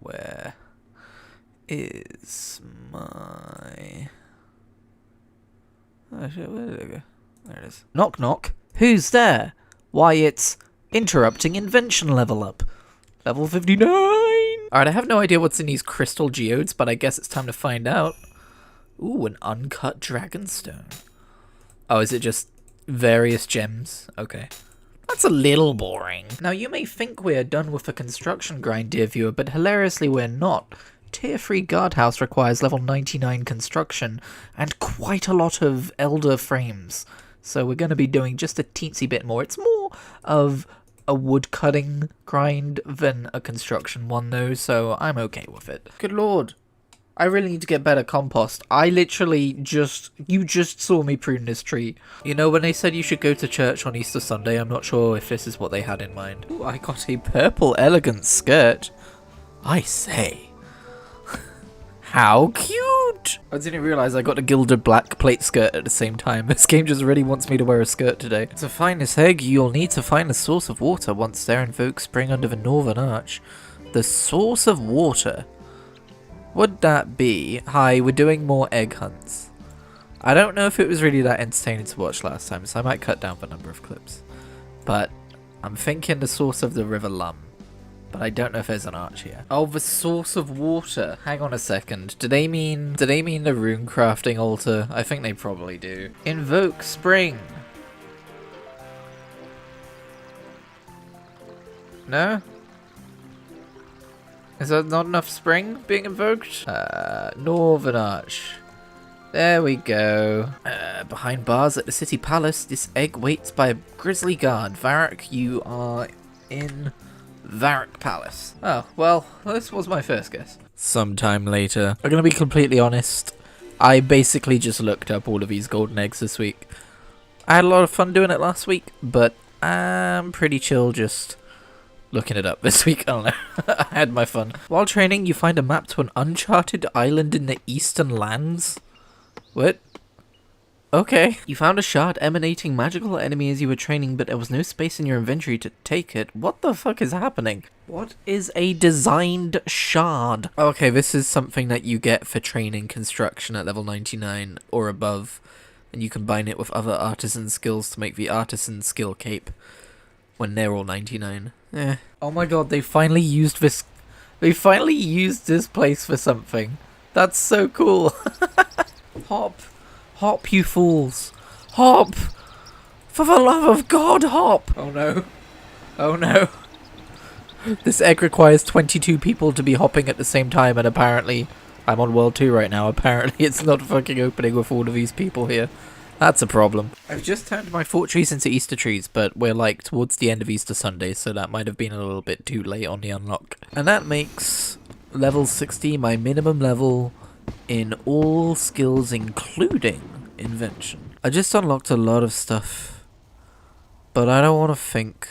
Where is my... Oh shit, where did it go? There it is. Knock knock. Who's there? Why, it's interrupting invention level up. Level 59! Alright, I have no idea what's in these crystal geodes, but I guess it's time to find out. Ooh, an uncut dragonstone. Oh, is it just various gems? Okay. That's a little boring. Now, you may think we're done with the construction grind, dear viewer, but hilariously we're not. Tier 3 guardhouse requires level 99 construction, and quite a lot of elder frames. So we're going to be doing just a teensy bit more. It's more of a wood cutting grind than a construction one though, so I'm okay with it. Good lord. I really need to get better compost. I literally you just saw me prune this tree. You know, when they said you should go to church on Easter Sunday, I'm not sure if this is what they had in mind. Ooh, I got a purple elegant skirt. I say. How cute! I didn't realise I got a gilded black plate skirt at the same time. This game just really wants me to wear a skirt today. To find this egg, you'll need to find the source of water. Once there, invoke spring under the northern arch. The source of water? Would that be... Hi, we're doing more egg hunts. I don't know if it was really that entertaining to watch last time, so I might cut down the number of clips. But I'm thinking the source of the River Lum. But I don't know if there's an arch here. Oh, the source of water. Hang on a second. Do they mean the rune crafting altar? I think they probably do. Invoke spring. No? Is there not enough spring being invoked? Northern arch. There we go. Behind bars at the city palace, this egg waits by a grisly guard. Varric, you are in Varric Palace. Oh, well, this was my first guess. Sometime later. I'm gonna be completely honest. I basically just looked up all of these golden eggs this week. I had a lot of fun doing it last week, but I'm pretty chill just looking it up this week. I don't know. I had my fun. While training, you find a map to an uncharted island in the eastern lands. What? Okay. You found a shard emanating magical enemy as you were training, but there was no space in your inventory to take it. What the fuck is happening? What is a designed shard? Okay, this is something that you get for training construction at level 99 or above, and you combine it with other artisan skills to make the artisan skill cape when they're all 99. Oh my god, they finally used this. They finally used this place for something. That's so cool. Hop. Hop, you fools. Hop! For the love of God, hop! Oh no. Oh no. This egg requires 22 people to be hopping at the same time, and apparently... I'm on World 2 right now. Apparently it's not fucking opening with all of these people here. That's a problem. I've just turned my fort trees into Easter trees, but we're like towards the end of Easter Sunday, so that might have been a little bit too late on the unlock. And that makes level 60 my minimum level in all skills, including invention. I just unlocked a lot of stuff, but I don't want to think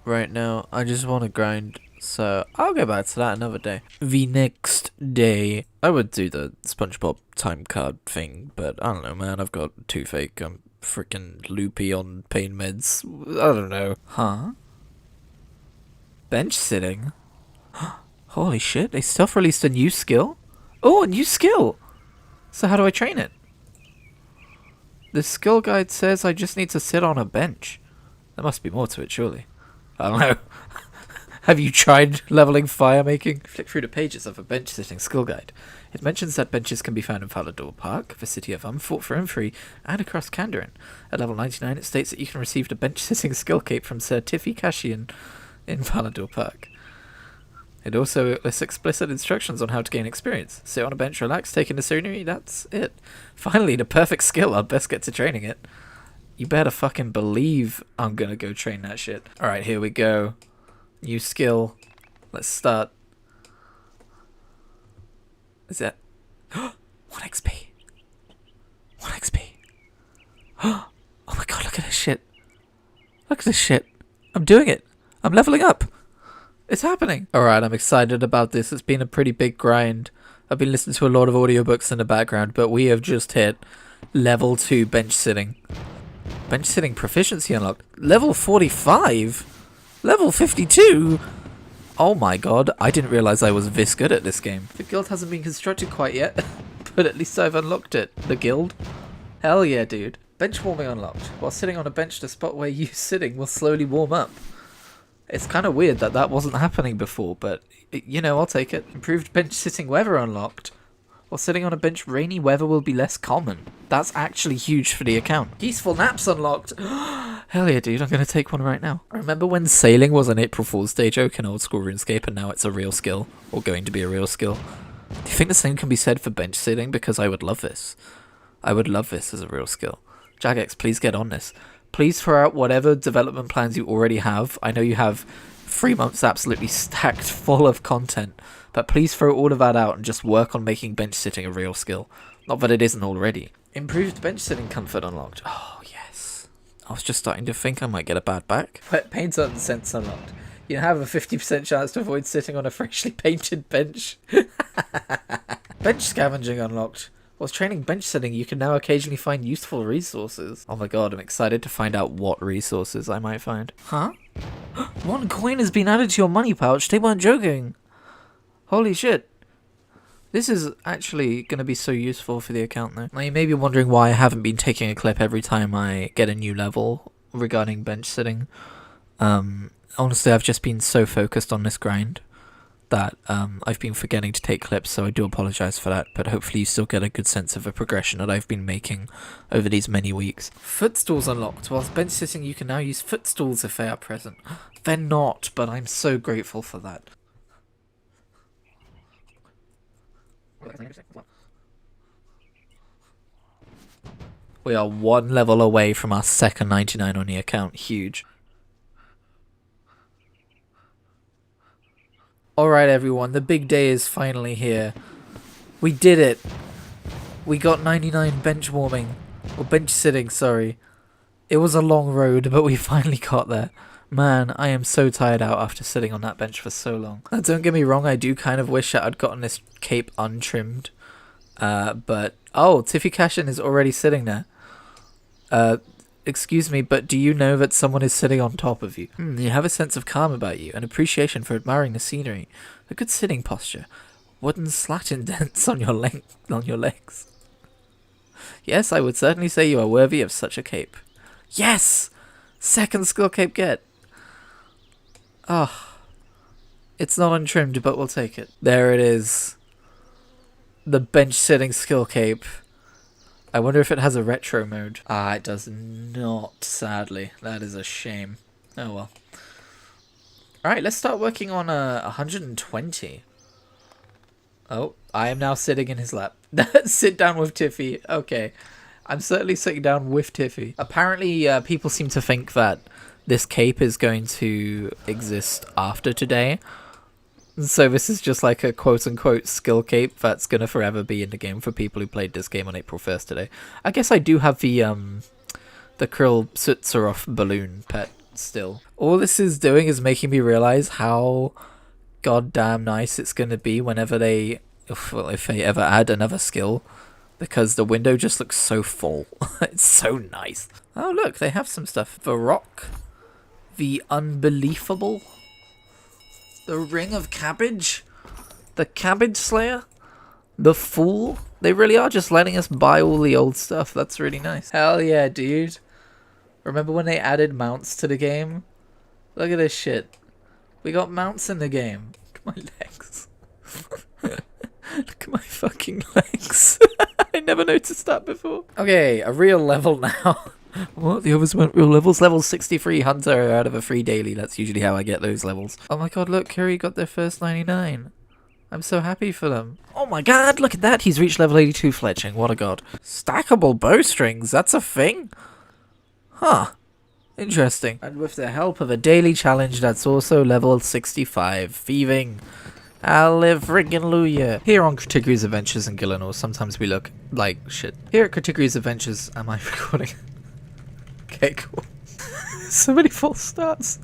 right now. I just want to grind, so I'll go back to that another day. The next day, I would do the SpongeBob time card thing, but I don't know, man. I've got toothache. I'm freaking loopy on pain meds. I don't know. Huh? Bench sitting? Holy shit, they self-released a new skill? Oh, a new skill! So how do I train it? The skill guide says I just need to sit on a bench. There must be more to it, surely. I don't know. Have you tried leveling fire making? Flick through the pages of a bench sitting skill guide. It mentions that benches can be found in Falador Park, the city of Fort for Free, and across Kandarin. At level 99, it states that you can receive the bench sitting skill cape from Sir Tiffy Cashian in Falador Park. It also lists explicit instructions on how to gain experience. Sit on a bench, relax, take in the scenery, that's it. Finally, the perfect skill, I'll best get to training it. You better fucking believe I'm gonna go train that shit. Alright, here we go. New skill. Let's start. Is that... 1 XP. 1 XP. Oh my god, look at this shit. Look at this shit. I'm doing it. I'm leveling up. It's happening. Alright, I'm excited about this. It's been a pretty big grind. I've been listening to a lot of audiobooks in the background, but we have just hit level 2 bench sitting. Bench sitting proficiency unlocked. Level 45? Level 52? Oh my god, I didn't realize I was this good at this game. The guild hasn't been constructed quite yet, but at least I've unlocked it. The guild. Hell yeah, dude. Bench warming unlocked. While sitting on a bench, the spot where you sitting will slowly warm up. It's kind of weird that that wasn't happening before, but, you know, I'll take it. Improved bench sitting weather unlocked. While sitting on a bench, rainy weather will be less common. That's actually huge for the account. Peaceful naps unlocked. Hell yeah, dude, I'm going to take one right now. Remember when sailing was an April Fool's Day joke in old school RuneScape and now it's a real skill? Or going to be a real skill? Do you think the same can be said for bench sitting? Because I would love this. I would love this as a real skill. Jagex, please get on this. Please throw out whatever development plans you already have. I know you have 3 months absolutely stacked full of content. But please throw all of that out and just work on making bench sitting a real skill. Not that it isn't already. Improved bench sitting comfort unlocked. Oh, yes. I was just starting to think I might get a bad back. Wet paint sense unlocked. You have a 50% chance to avoid sitting on a freshly painted bench. Bench scavenging unlocked. Whilst training bench sitting, you can now occasionally find useful resources. Oh my god, I'm excited to find out what resources I might find. Huh? 1 coin has been added to your money pouch. They weren't joking. Holy shit. This is actually going to be so useful for the account though. Now you may be wondering why I haven't been taking a clip every time I get a new level regarding bench sitting. Honestly, I've just been so focused on this grind that I've been forgetting to take clips, so I do apologise for that, but hopefully you still get a good sense of the progression that I've been making over these many weeks. Footstools unlocked. Whilst bench sitting, you can now use footstools if they are present. They're not, but I'm so grateful for that. We are 1 level away from our second 99 on the account. Huge. Alright everyone, the big day is finally here. We did it. We got 99 bench warming. Or bench sitting, sorry. It was a long road, but we finally got there. Man, I am so tired out after sitting on that bench for so long. Now, don't get me wrong, I do kind of wish that I'd gotten this cape untrimmed. But... Oh, Tiffy Cashin is already sitting there. Excuse me, but do you know that someone is sitting on top of you? You have a sense of calm about you, an appreciation for admiring the scenery, a good sitting posture, wooden slat indents on your legs. Yes, I would certainly say you are worthy of such a cape. Yes! Second skill cape get! Oh, it's not untrimmed, but we'll take it. There it is. The bench sitting skill cape. I wonder if it has a retro mode. Ah, it does not, sadly. That is a shame. Oh well. Alright, let's start working on 120. Oh, I am now sitting in his lap. Sit down with Tiffy. Okay. I'm certainly sitting down with Tiffy. Apparently, people seem to think that this cape is going to exist after today. So this is just like a quote-unquote skill cape that's going to forever be in the game for people who played this game on April 1st today. I guess I do have the Krill Sutsurov balloon pet still. All this is doing is making me realize how goddamn nice it's going to be whenever they, well, if they ever add another skill. Because the window just looks so full. It's so nice. Oh look, they have some stuff. The Rock. The Unbelievable. The Ring of Cabbage. The Cabbage Slayer. The Fool. They really are just letting us buy all the old stuff. That's really nice. Hell yeah, dude. Remember when they added mounts to the game? Look at this shit. We got mounts in the game. Look at my legs. Look at my fucking legs. I never noticed that before. Okay, a real level now. What? The others weren't real levels? Level 63 Hunter out of a free daily. That's usually how I get those levels. Oh my god, look, Curry got their first 99. I'm so happy for them. Oh my god, look at that. He's reached level 82 fletching. What a god. Stackable bowstrings. That's a thing? Huh. Interesting. And with the help of a daily challenge that's also level 65. Thieving. Hallelujah. Here on Kritigri's Adventures in Gielinor, sometimes we look like shit. Here at Kritigri's Adventures, am I recording? Okay, cool. So many false starts.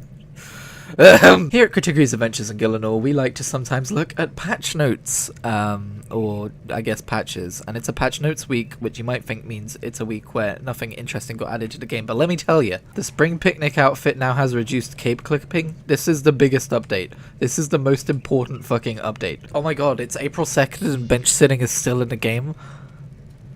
Here at Kritigri's Adventures in Gielinor, we like to sometimes look at patch notes, or I guess patches, and it's a patch notes week, which you might think means it's a week where nothing interesting got added to the game, but let me tell you, the spring picnic outfit now has reduced cape clipping. This is the biggest update. This is the most important fucking update. Oh my god, it's April 2nd and bench sitting is still in the game.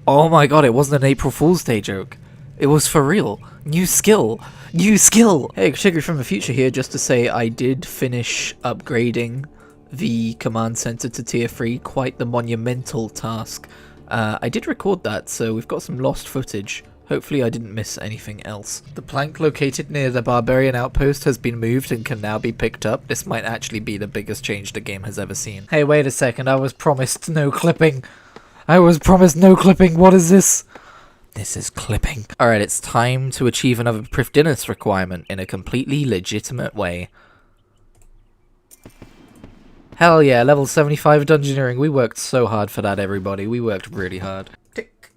Oh my god, it wasn't an April Fool's Day joke. It was for real. New skill. New skill! Hey, Kritigri from the future here, just to say I did finish upgrading the command center to tier 3. Quite the monumental task. I did record that, so we've got some lost footage. Hopefully I didn't miss anything else. The plank located near the barbarian outpost has been moved and can now be picked up. This might actually be the biggest change the game has ever seen. Hey, wait a second. I was promised no clipping. I was promised no clipping. What is this? This is clipping. Alright, it's time to achieve another Prifdinus requirement in a completely legitimate way. Hell yeah, level 75 dungeoneering. We worked so hard for that, everybody. We worked really hard. Tick.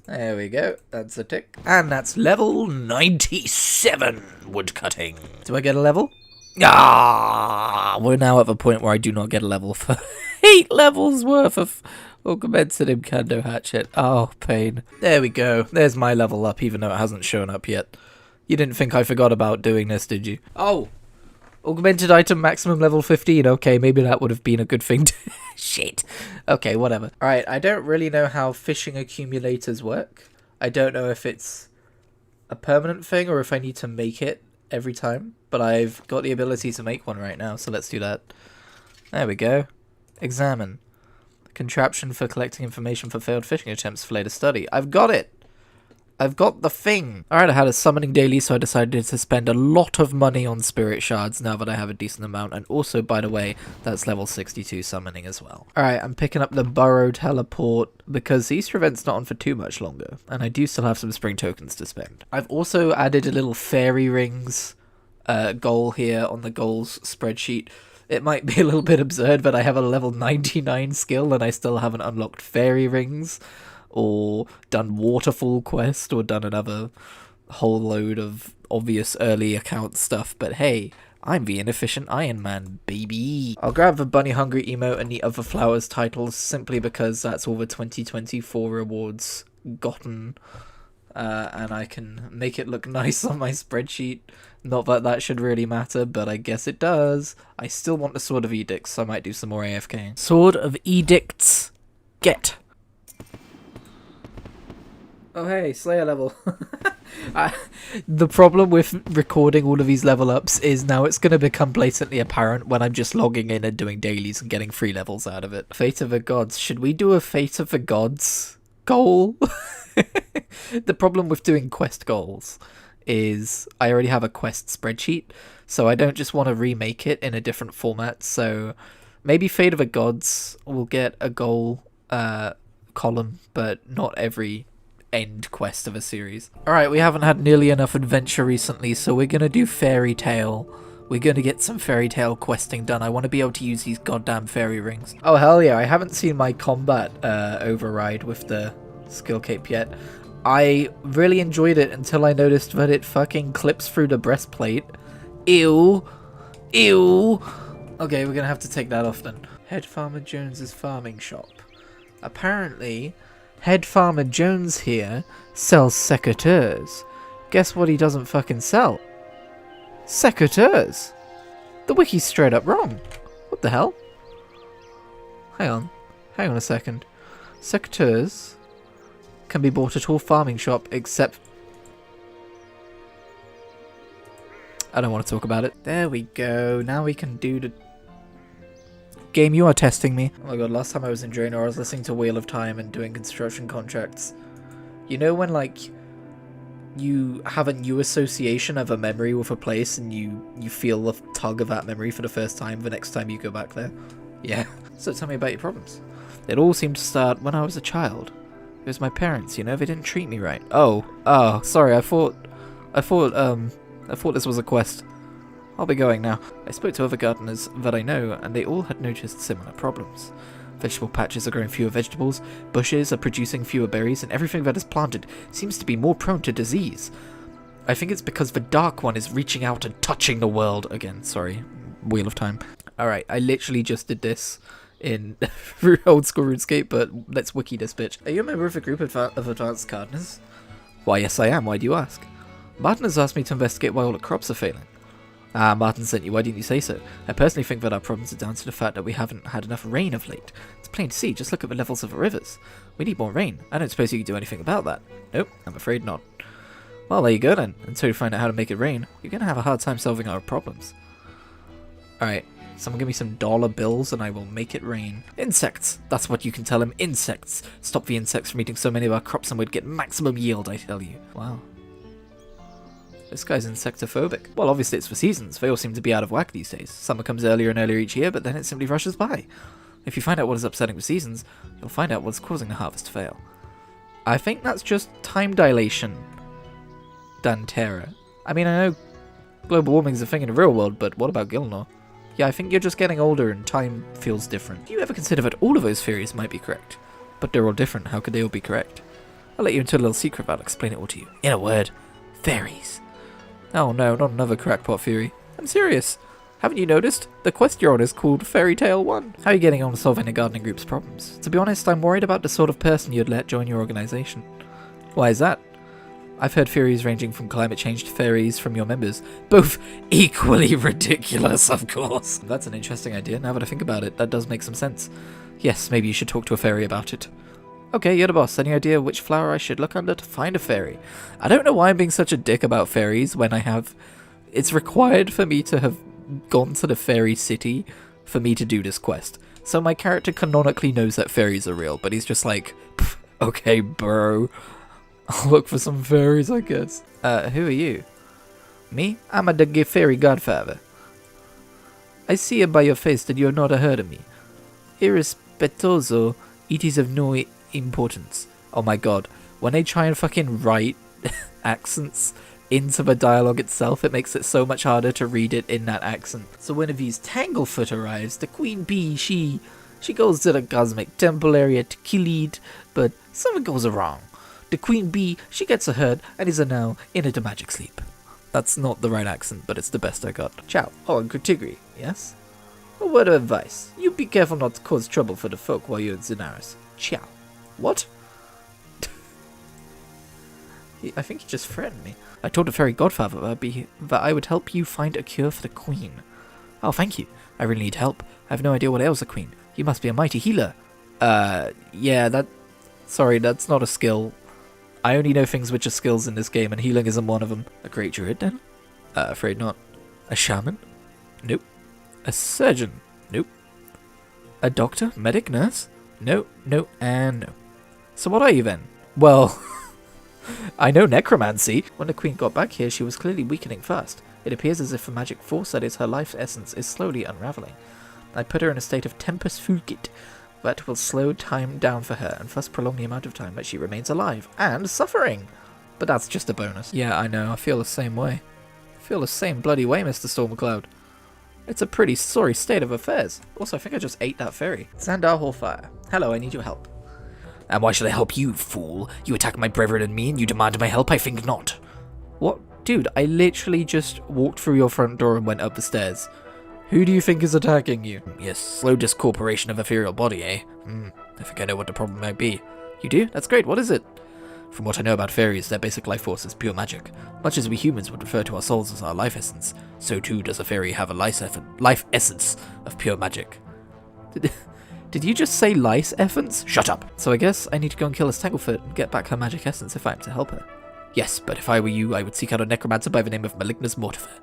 There we go. That's a tick. And that's level 97 woodcutting. Do I get a level? Ah, we're now at the point where I do not get a level for 8 levels worth of augmented Imcando hatchet. Oh, pain. There we go. There's my level up, even though it hasn't shown up yet. You didn't think I forgot about doing this, did you? Oh! Augmented item maximum level 15. Okay, maybe that would have been a good thing to... Shit. Okay, whatever. Alright, I don't really know how fishing accumulators work. I don't know if it's a permanent thing or if I need to make it every time. But I've got the ability to make one right now, so let's do that. There we go. Examine. Contraption for collecting information for failed fishing attempts for later study. I've got it! I've got the thing! Alright, I had a summoning daily, so I decided to spend a lot of money on spirit shards now that I have a decent amount. And also, by the way, that's level 62 summoning as well. Alright, I'm picking up the burrow teleport because the Easter event's not on for too much longer. And I do still have some spring tokens to spend. I've also added a little fairy rings goal here on the goals spreadsheet. It might be a little bit absurd, but I have a level 99 skill and I still haven't unlocked fairy rings, or done waterfall quest, or done another whole load of obvious early account stuff. But hey, I'm the inefficient Iron Man, baby. I'll grab the Bunny Hungry emote and the other flowers titles simply because that's all the 2024 rewards gotten. And I can make it look nice on my spreadsheet. Not that that should really matter, but I guess it does. I still want the Sword of Edicts, so I might do some more AFK. Sword of Edicts. Get. Oh hey, Slayer level. The problem with recording all of these level ups is now it's going to become blatantly apparent when I'm just logging in and doing dailies and getting 3 levels out of it. Fate of the Gods. Should we do a Fate of the Gods goal? The problem with doing quest goals is I already have a quest spreadsheet, so I don't just want to remake it in a different format. So maybe Fate of the Gods will get a goal column, but not every end quest of a series. Alright, we haven't had nearly enough adventure recently, so we're going to do Fairy Tale. We're going to get some Fairy Tale questing done. I want to be able to use these goddamn fairy rings. Oh hell yeah, I haven't seen my combat override with the skill cape yet. I really enjoyed it until I noticed that it fucking clips through the breastplate. Ew. Ew. Okay, we're gonna have to take that off then. Head Farmer Jones's farming shop. Apparently, Head Farmer Jones here sells secateurs. Guess what he doesn't fucking sell? Secateurs. The wiki's straight up wrong. What the hell? Hang on a second. Secateurs can be bought at all farming shop except... I don't want to talk about it. There we go. Now we can do the... Game, you are testing me. Oh my god, last time I was in Gielinor, I was listening to Wheel of Time and doing construction contracts. You know when, like, you have a new association of a memory with a place and you feel the tug of that memory for the first time the next time you go back there? Yeah. So tell me about your problems. It all seemed to start when I was a child. It was my parents, you know, they didn't treat me right. Oh, sorry, I thought this was a quest. I'll be going now. I spoke to other gardeners that I know, and they all had noticed similar problems. Vegetable patches are growing fewer vegetables, bushes are producing fewer berries, and everything that is planted seems to be more prone to disease. I think it's because the Dark One is reaching out and touching the world again. Sorry, Wheel of Time. Alright, I literally just did this in old school RuneScape, but let's wiki this bitch. Are you a member of a group of advanced gardeners? Why, yes I am. Why do you ask? Martin has asked me to investigate why all the crops are failing. Ah, Martin sent you. Why didn't you say so? I personally think that our problems are down to the fact that we haven't had enough rain of late. It's plain to see. Just look at the levels of the rivers. We need more rain. I don't suppose you can do anything about that. Nope, I'm afraid not. Well, there you go then. Until you find out how to make it rain, you're going to have a hard time solving our problems. Alright, someone give me some dollar bills and I will make it rain. Insects! That's what you can tell him. Insects! Stop the insects from eating so many of our crops and we'd get maximum yield, I tell you. Wow. This guy's insectophobic. Well, obviously it's for seasons. They all seem to be out of whack these days. Summer comes earlier and earlier each year, but then it simply rushes by. If you find out what is upsetting the seasons, you'll find out what's causing the harvest to fail. I think that's just time dilation. Dantera. I mean, I know global warming is a thing in the real world, but what about Gielinor? Yeah, I think you're just getting older and time feels different. Do you ever consider that all of those theories might be correct? But they're all different. How could they all be correct? I'll let you into a little secret, I'll explain it all to you. In a word, fairies. Oh no, not another crackpot theory. I'm serious. Haven't you noticed? The quest you're on is called Fairy Tale 1. How are you getting on solving the gardening group's problems? To be honest, I'm worried about the sort of person you'd let join your organisation. Why is that? I've heard theories ranging from climate change to fairies from your members. Both equally ridiculous, of course. That's an interesting idea. Now that I think about it, that does make some sense. Yes, maybe you should talk to a fairy about it. Okay, you're the boss. Any idea which flower I should look under to find a fairy? I don't know why I'm being such a dick about fairies when I have... It's required for me to have gone to the fairy city for me to do this quest. So my character canonically knows that fairies are real, but he's just like, okay, bro. I'll look for some fairies, I guess. Who are you? Me? I'm a fairy godfather. I see it by your face that you're not heard of me. Irrespettoso, it is of no importance. Oh my god, when they try and fucking write accents into the dialogue itself, it makes it so much harder to read it in that accent. So when these Tanglefoot arrives, the queen bee, she goes to the cosmic temple area to Gilead, but something goes wrong. The queen bee, she gets a hurt and is now in a magic sleep. That's not the right accent, but it's the best I got. Ciao. Oh, and Kritigri, yes? A word of advice. You be careful not to cause trouble for the folk while you're in Zenaris. Ciao. What? I think he just threatened me. I told the fairy godfather that I would help you find a cure for the queen. Oh, thank you. I really need help. I have no idea what ails the queen. You must be a mighty healer. Yeah, sorry, that's not a skill. I only know things which are skills in this game, and healing isn't one of them. A great druid, then? Afraid not. A shaman? Nope. A surgeon? Nope. A doctor? Medic? Nurse? No, no, and no. So what are you then? Well, I know necromancy. When the queen got back here, she was clearly weakening fast. It appears as if the magic force that is her life essence is slowly unraveling. I put her in a state of tempus fugit, that will slow time down for her and thus prolong the amount of time that she remains alive and suffering. But that's just a bonus. Yeah, I know. I feel the same way. I feel the same bloody way, Mr. Stormcloud. It's a pretty sorry state of affairs. Also, I think I just ate that fairy. Xandar Hallfire. Hello, I need your help. And why should I help you, fool? You attack my brethren and me and you demand my help? I think not. What? Dude, I literally just walked through your front door and went up the stairs. Who do you think is attacking you? Yes, slow discorporation of ethereal body, eh? I think I know what the problem might be. You do? That's great. What is it? From what I know about fairies, their basic life force is pure magic. Much as we humans would refer to our souls as our life essence, so too does a fairy have a life essence of pure magic. Did you just say lice essence? Shut up! So I guess I need to go and kill this Tanglefoot and get back her magic essence if I am to help her. Yes, but if I were you, I would seek out a necromancer by the name of Malignus Mortifer.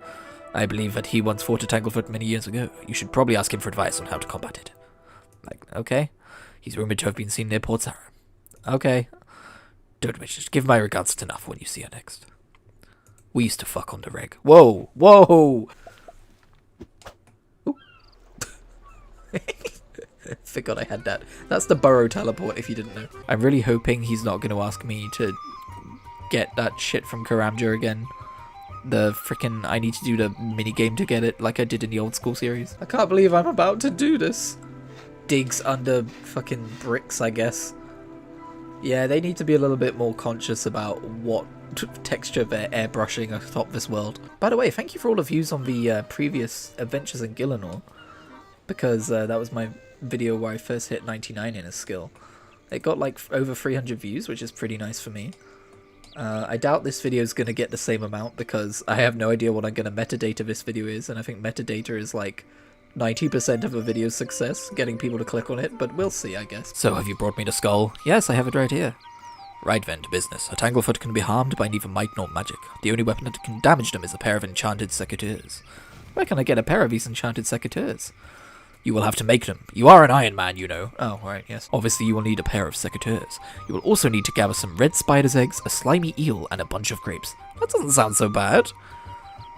I believe that he once fought a Tanglefoot many years ago. You should probably ask him for advice on how to combat it. Like, okay. He's rumored to have been seen near Port Sarah. Okay. Don't wish to give my regards to Nuff when you see her next. We used to fuck on the reg. Whoa! Whoa! Forgot I had that. That's the burrow teleport, if you didn't know. I'm really hoping he's not going to ask me to get that shit from Karamja again. The frickin' I need to do the minigame to get it like I did in the old school series. I can't believe I'm about to do this. Digs under fucking bricks, I guess. Yeah, they need to be a little bit more conscious about what texture they're airbrushing atop this world. By the way, thank you for all the views on the previous adventures in Gielinor, because that was my video where I first hit 99 in a skill. It got like over 300 views, which is pretty nice for me. I doubt this video is going to get the same amount because I have no idea what I'm going to metadata this video is, and I think metadata is like 90% of a video's success, getting people to click on it, but we'll see, I guess. So have you brought me the skull? Yes, I have it right here. Right then, to business. A Tanglefoot can be harmed by neither might nor magic. The only weapon that can damage them is a pair of enchanted secateurs. Where can I get a pair of these enchanted secateurs? You will have to make them. You are an Iron Man, you know. Oh, right, yes. Obviously, you will need a pair of secateurs. You will also need to gather some red spider's eggs, a slimy eel, and a bunch of grapes. That doesn't sound so bad.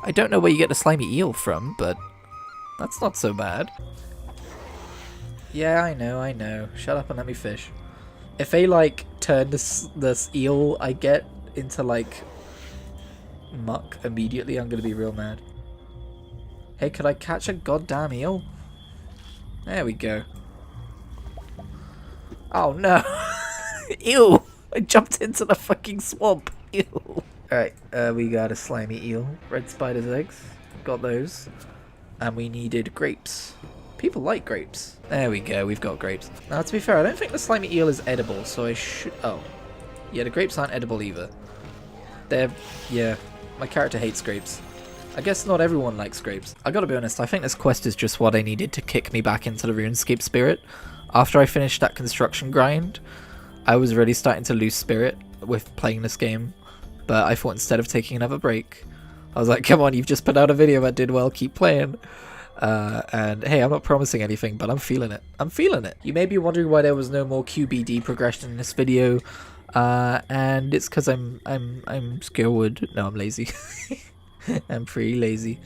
I don't know where you get the slimy eel from, but that's not so bad. Yeah, I know. Shut up and let me fish. If they, like, turn this eel I get into, like, muck immediately, I'm gonna be real mad. Hey, could I catch a goddamn eel? There we go. Oh no! Ew! I jumped into the fucking swamp. Ew. Alright, we got a slimy eel. Red spider's eggs. Got those. And we needed grapes. People like grapes. There we go, we've got grapes. Now, to be fair, I don't think the slimy eel is edible, so I should... Oh. Yeah, the grapes aren't edible either. They're... Yeah. My character hates grapes. I guess not everyone likes grapes. I gotta be honest, I think this quest is just what I needed to kick me back into the RuneScape spirit. After I finished that construction grind, I was really starting to lose spirit with playing this game. But I thought instead of taking another break, I was like, come on, you've just put out a video that did well, keep playing. And hey, I'm not promising anything, but I'm feeling it. I'm feeling it. You may be wondering why there was no more QBD progression in this video. And it's because I'm scared. No, I'm lazy. I'm pretty lazy.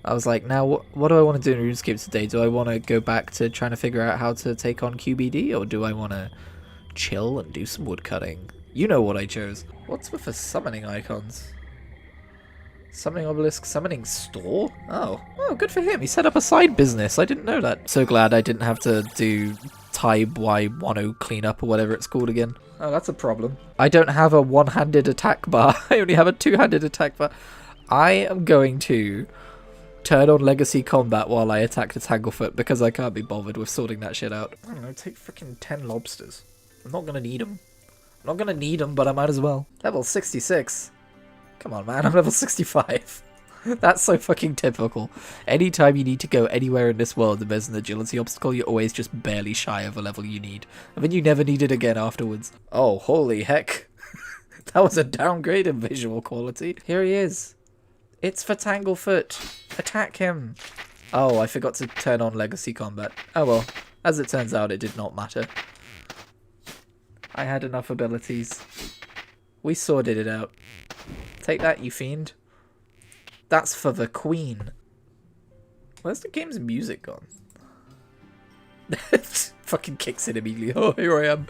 I was like, now what do I want to do in RuneScape today? Do I want to go back to trying to figure out how to take on QBD, or do I want to chill and do some woodcutting? You know what I chose. What's with the summoning icons? Summoning obelisk, summoning store? Oh, good for him. He set up a side business. I didn't know that. So glad I didn't have to do Tybe Y10 cleanup or whatever it's called again. Oh, that's a problem. I don't have a one-handed attack bar. I only have a two-handed attack bar. I am going to turn on Legacy Combat while I attack the Tanglefoot because I can't be bothered with sorting that shit out. I don't know, take freaking 10 lobsters. I'm not going to need them. I'm not going to need them, but I might as well. Level 66. Come on, man, I'm level 65. That's so fucking typical. Anytime you need to go anywhere in this world and there's an agility obstacle, you're always just barely shy of a level you need. And then you never need it again afterwards. Oh, holy heck. That was a downgrade in visual quality. Here he is. It's for Tanglefoot. Attack him. Oh, I forgot to turn on Legacy Combat. Oh well, as it turns out, it did not matter. I had enough abilities. We sorted it out. Take that, you fiend. That's for the queen. Where's the game's music gone? Fucking kicks in immediately. Oh, here I am.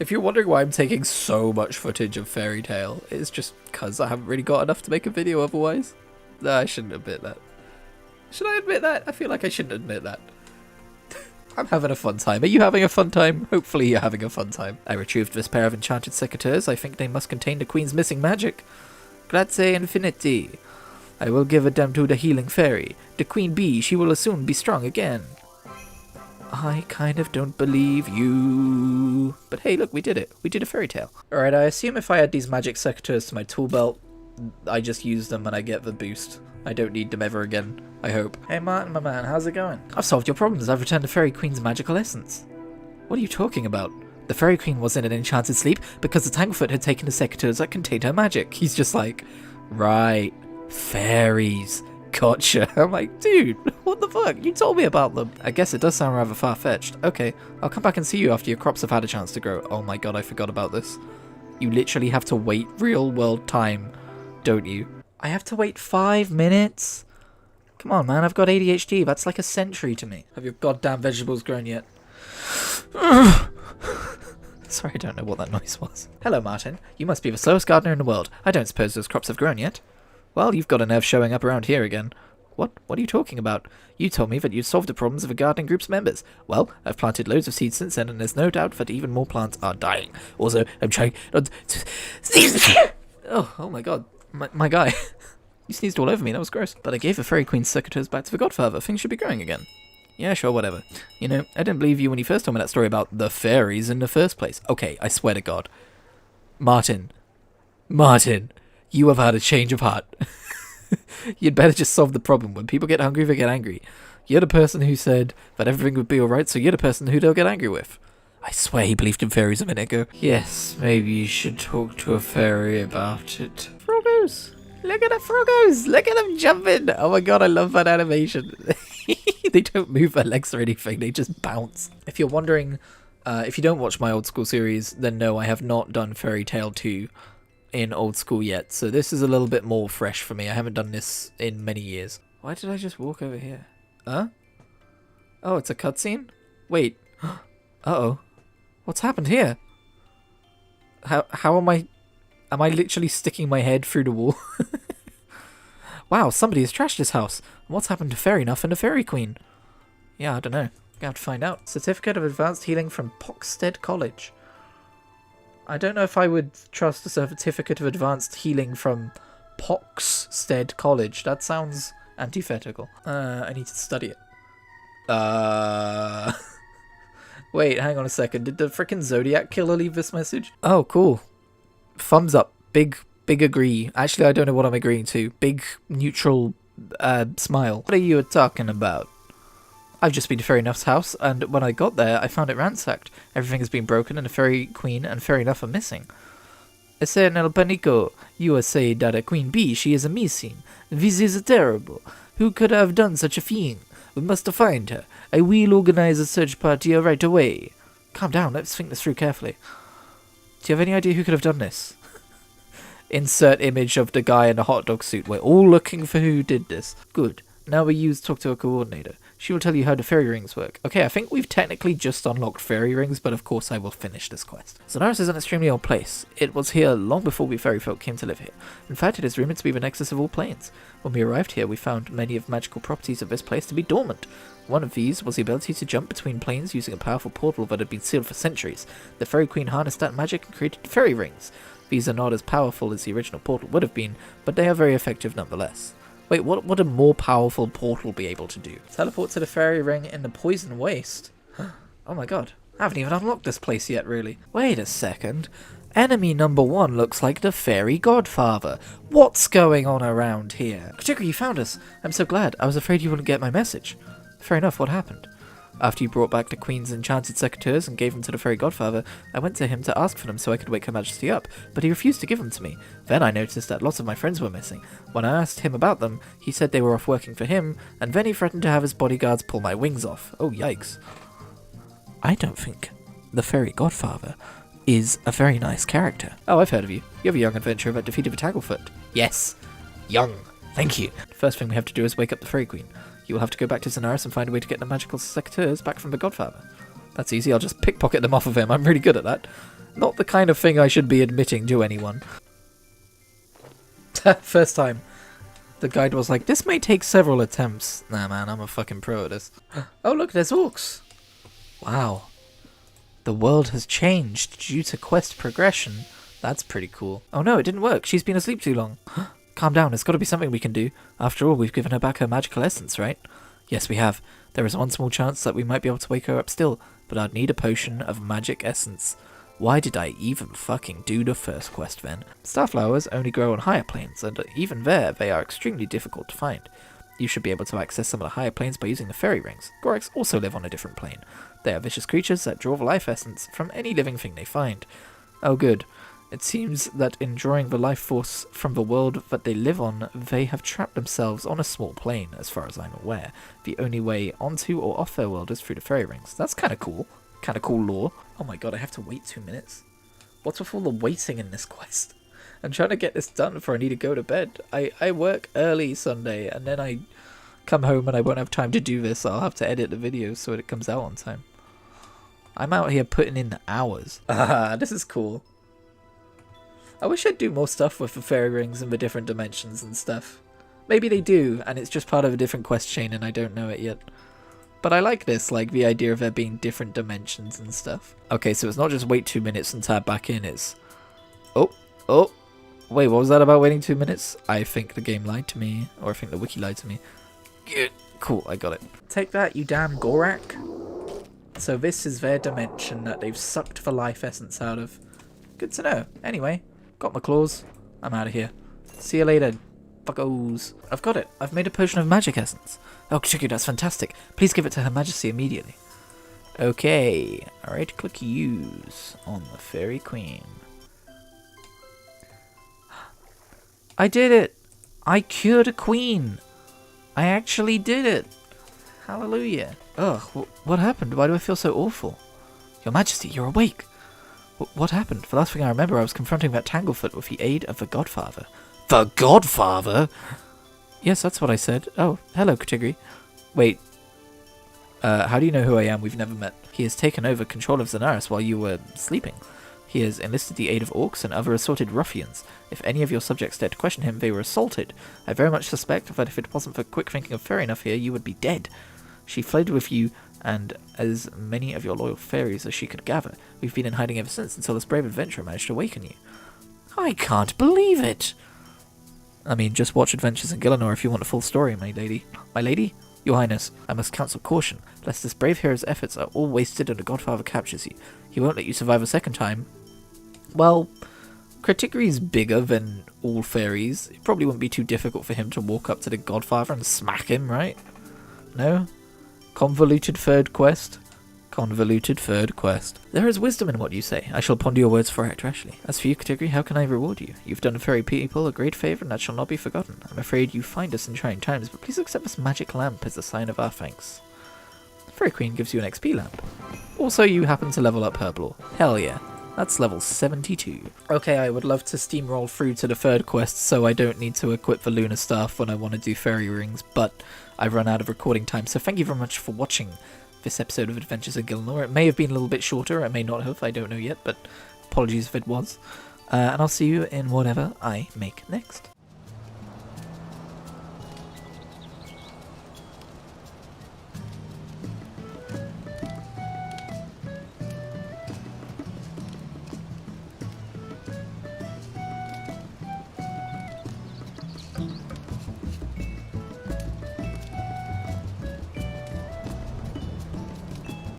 If you're wondering why I'm taking so much footage of Fairy Tail, it's just because I haven't really got enough to make a video otherwise. No, I shouldn't admit that. Should I admit that? I feel like I shouldn't admit that. I'm having a fun time. Are you having a fun time? Hopefully you're having a fun time. I retrieved this pair of enchanted secateurs. I think they must contain the queen's missing magic. Grazie infinity. I will give them to the healing fairy. The queen bee, she will soon be strong again. I kind of don't believe you. But hey, look, we did it. We did a fairy tale. Alright, I assume if I add these magic secateurs to my tool belt, I just use them and I get the boost. I don't need them ever again, I hope. Hey Martin, my man, how's it going? I've solved your problems. I've returned the Fairy Queen's magical essence. What are you talking about? The Fairy Queen was in an enchanted sleep because the Tanglefoot had taken the secateurs that contained her magic. He's just like, right, fairies. Gotcha. I'm like, dude, what the fuck? You told me about them. I guess it does sound rather far-fetched. Okay, I'll come back and see you after your crops have had a chance to grow. Oh my god, I forgot about this. You literally have to wait real-world time, don't you? I have to wait 5 minutes? Come on, man, I've got ADHD. That's like a century to me. Have your goddamn vegetables grown yet? Sorry, I don't know what that noise was. Hello, Martin. You must be the slowest gardener in the world. I don't suppose those crops have grown yet. Well, you've got a nerve showing up around here again. What? What are you talking about? You told me that you'd solved the problems of the gardening group's members. Well, I've planted loads of seeds since then, and there's no doubt that even more plants are dying. Also, I'm trying not to... oh my god. My guy. You sneezed all over me, that was gross. But I gave the Fairy Queen's secateurs back to the Godfather. Things should be growing again. Yeah, sure, whatever. You know, I didn't believe you when you first told me that story about the fairies in the first place. Okay, I swear to God. Martin, you have had a change of heart. You'd better just solve the problem. When people get hungry, they get angry. You're the person who said that everything would be alright, so you're the person who they'll get angry with. I swear he believed in fairies a minute ago. Yes, maybe you should talk to a fairy about it. Froggos! Look at the Froggos! Look at them jumping! Oh my god, I love that animation. They don't move their legs or anything, they just bounce. If you're wondering, if you don't watch my old school series, then no, I have not done Fairy Tail 2 in old school yet, so this is a little bit more fresh for me. I haven't done this in many years. Why did I just walk over here? Huh? Oh, it's a cutscene? Wait. Uh-oh. What's happened here? How am I literally sticking my head through the wall? Wow, somebody has trashed this house. What's happened to Fairy Nuff and the Fairy Queen? Yeah, I don't know. Gonna have to find out. Certificate of Advanced Healing from Poxstead College. I don't know if I would trust a certificate of advanced healing from Poxstead College. That sounds antithetical. I need to study it. Wait, hang on a second. Did the frickin' Zodiac Killer leave this message? Oh, cool. Thumbs up. Big agree. Actually, I don't know what I'm agreeing to. Big neutral smile. What are you talking about? I've just been to Fairy Nuff's house, and when I got there, I found it ransacked. Everything has been broken, and the Fairy Queen and Fairy Nuff are missing. Ese nel panico, you say that a Queen Bee, she is missing. This is terrible. Who could have done such a thing? We must find her. I will organize a search party right away. Calm down, let's think this through carefully. Do you have any idea who could have done this? Insert image of the guy in the hot dog suit. We're all looking for who did this. Good. Now we talk to a coordinator. She will tell you how the fairy rings work. Okay, I think we've technically just unlocked fairy rings, but of course I will finish this quest. Zonaris is an extremely old place. It was here long before we fairy folk came to live here. In fact, it is rumored to be the nexus of all planes. When we arrived here, we found many of the magical properties of this place to be dormant. One of these was the ability to jump between planes using a powerful portal that had been sealed for centuries. The Fairy Queen harnessed that magic and created fairy rings. These are not as powerful as the original portal would have been, but they are very effective nonetheless. Wait, what would a more powerful portal be able to do? Teleport to the fairy ring in the poison waste. Oh my god. I haven't even unlocked this place yet, really. Wait a second. Enemy number 1 looks like the fairy godfather. What's going on around here? Kritigri, you found us. I'm so glad. I was afraid you wouldn't get my message. Fair enough, what happened? After you brought back the Queen's enchanted secateurs and gave them to the fairy godfather, I went to him to ask for them so I could wake Her Majesty up, but he refused to give them to me. Then I noticed that lots of my friends were missing. When I asked him about them, he said they were off working for him, and then he threatened to have his bodyguards pull my wings off. Oh, yikes. I don't think the fairy godfather is a very nice character. Oh, I've heard of you. You're the young adventurer that defeated the Tagglefoot. Yes. Young. Thank you. The first thing we have to do is wake up the Fairy Queen. You will have to go back to Zonaris and find a way to get the magical secateurs back from the Godfather. That's easy, I'll just pickpocket them off of him. I'm really good at that. Not the kind of thing I should be admitting to anyone. First time. The guide was like, this may take several attempts. Nah man, I'm a fucking pro at this. Oh look, there's orcs. Wow. The world has changed due to quest progression. That's pretty cool. Oh no, it didn't work. She's been asleep too long. Calm down, there's got to be something we can do. After all, we've given her back her magical essence, right? Yes, we have. There is one small chance that we might be able to wake her up still, but I'd need a potion of magic essence. Why did I even fucking do the first quest then? Starflowers only grow on higher planes, and even there, they are extremely difficult to find. You should be able to access some of the higher planes by using the fairy rings. Gorics also live on a different plane. They are vicious creatures that draw the life essence from any living thing they find. Oh good. It seems that in drawing the life force from the world that they live on, they have trapped themselves on a small plane, as far as I'm aware. The only way onto or off their world is through the fairy rings. That's kind of cool. Kind of cool lore. Oh my god, I have to wait 2 minutes? What's with all the waiting in this quest? I'm trying to get this done before I need to go to bed. I work early Sunday, and then I come home and I won't have time to do this. I'll have to edit the video so it comes out on time. I'm out here putting in the hours. Ah, this is cool. I wish I'd do more stuff with the fairy rings and the different dimensions and stuff. Maybe they do, and it's just part of a different quest chain and I don't know it yet. But I like this, like the idea of there being different dimensions and stuff. Okay, so it's not just wait 2 minutes and tab back in, it's... Oh, wait, what was that about waiting 2 minutes? I think the game lied to me, or I think the wiki lied to me. Good. Cool, I got it. Take that, you damn Gorak. So this is their dimension that they've sucked the life essence out of. Good to know. Anyway, got my claws. I'm out of here. See you later, fuckos. I've got it. I've made a potion of magic essence. Oh, Kritigri, that's fantastic. Please give it to Her Majesty immediately. Okay. Alright, click use on the Fairy Queen. I did it! I cured a queen! I actually did it! Hallelujah. Ugh, what happened? Why do I feel so awful? Your Majesty, you're awake! What happened? The last thing I remember, I was confronting that Tanglefoot with the aid of the Godfather. The Godfather? Yes, that's what I said. Oh, hello, Kritigri. Wait. How do you know who I am? We've never met. He has taken over control of Zenaris while you were sleeping. He has enlisted the aid of orcs and other assorted ruffians. If any of your subjects dared to question him, they were assaulted. I very much suspect that if it wasn't for quick thinking of Fairy enough here, you would be dead. She fled with you and as many of your loyal fairies as she could gather. We've been in hiding ever since until this brave adventurer managed to awaken you. I can't believe it! I mean, just watch Adventures in Gielinor if you want a full story, my lady. My lady? Your Highness, I must counsel caution, lest this brave hero's efforts are all wasted and the Godfather captures you. He won't let you survive a second time. Well, Kritigri's bigger than all fairies. It probably wouldn't be too difficult for him to walk up to the Godfather and smack him, right? No? Convoluted third quest? Convoluted third quest. There is wisdom in what you say. I shall ponder your words for it rashly. As for you, Kritigri, how can I reward you? You've done fairy people a great favour, and that shall not be forgotten. I'm afraid you find us in trying times, but please accept this magic lamp as a sign of our thanks. The Fairy Queen gives you an XP lamp. Also, you happen to level up Herblore. Hell yeah. That's level 72. Okay, I would love to steamroll through to the third quest so I don't need to equip the lunar staff when I want to do fairy rings, but I've run out of recording time, so thank you very much for watching this episode of Adventures in Gielinor. It may have been a little bit shorter, it may not have, I don't know yet, but apologies if it was. And I'll see you in whatever I make next.